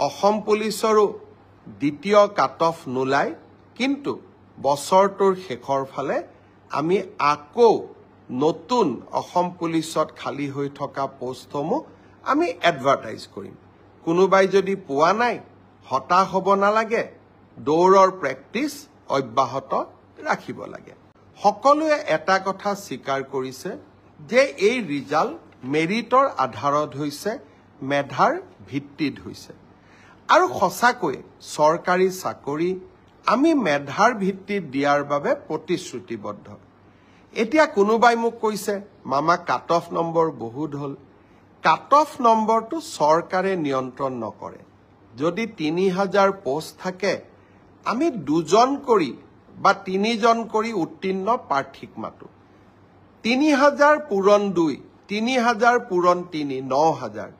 অসম পুলিচৰো দ্বিতীয় cut off নোলায়, কিন্তু বছৰটোৰ শেষৰ ফালে আমি আকৌ নতুন অসম পুলিচত খালী হৈ থকা পোষ্টসমূহ আমি এডভাৰটাইজ কৰিম। কোনোবাই যদি পোৱা নাই হতাশ হ'ব নালাগে, দৌৰৰ প্ৰেক্টিচ অব্যাহত ৰাখিব লাগে। সকলোৱে এটা কথা স্বীকাৰ কৰিছে যে এই ৰিজাল্ট মেৰিটৰ আধাৰত হৈছে, মেধাৰ ভিত্তিত হৈছে। আৰু সঁচাকৈ চৰকাৰী চাকৰি আমি মেধাৰ ভিত্তিত দিয়াৰ বাবে প্ৰতিশ্ৰুতিবদ্ধ। এতিয়া কোনোবাই মোক কৈছে মামা কাট অফ নম্বৰ বহুত হ'ল। কাট অফ নম্বৰটো চৰকাৰে নিয়ন্ত্ৰণ নকৰে। যদি ৩,০০০ পোষ্ট থাকে, আমি ২জন কৰি বা ৩জন কৰি উত্তীৰ্ণ প্ৰাৰ্থীক মাতো। ৩,০০০ পূৰণ ২, ৩,০০০ পূৰণ ৩, ৯,০০০।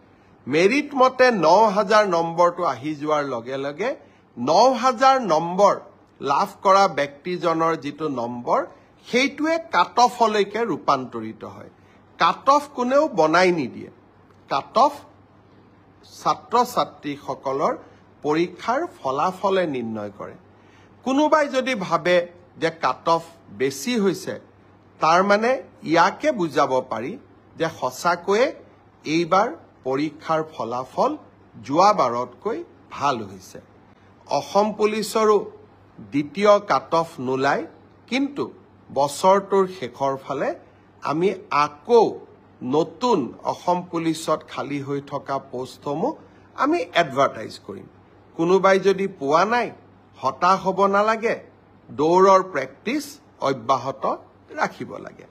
মেৰিট মতে ৯,০০০ নম্বৰটো আহি যোৱাৰ লগে লগে ৯,০০০ নম্বৰ লাভ কৰা ব্যক্তিজনৰ যিটো নম্বৰ, সেইটোৱে কাট অফলৈকে ৰূপান্তৰিত হয়। কাট অফ কোনেও বনাই নিদিয়ে। কাট অফ ছাত্ৰ ছাত্ৰীসকলৰ পৰীক্ষাৰ ফলাফলে নিৰ্ণয় কৰে। কোনোবাই যদি ভাবে যে কাট অফ বেছি হৈছে, তাৰ মানে ইয়াকে বুজাব পাৰি যে সঁচাকৈয়ে এইবাৰ পৰীক্ষাৰ ফলাফল যোৱাবাৰতকৈ ভাল হৈছে। অসম পুলিচৰো দ্বিতীয় কাট অফ নোলায়, কিন্তু বছৰটোৰ শেষৰ ফালে আমি আকৌ নতুন অসম পুলিচত খালী হৈ থকা পোষ্টসমূহ আমি এডভাৰটাইজ কৰিম। কোনোবাই যদি পোৱা নাই হতাশ হ'ব নালাগে, দৌৰৰ প্ৰেক্টিচ অব্যাহত ৰাখিব লাগে।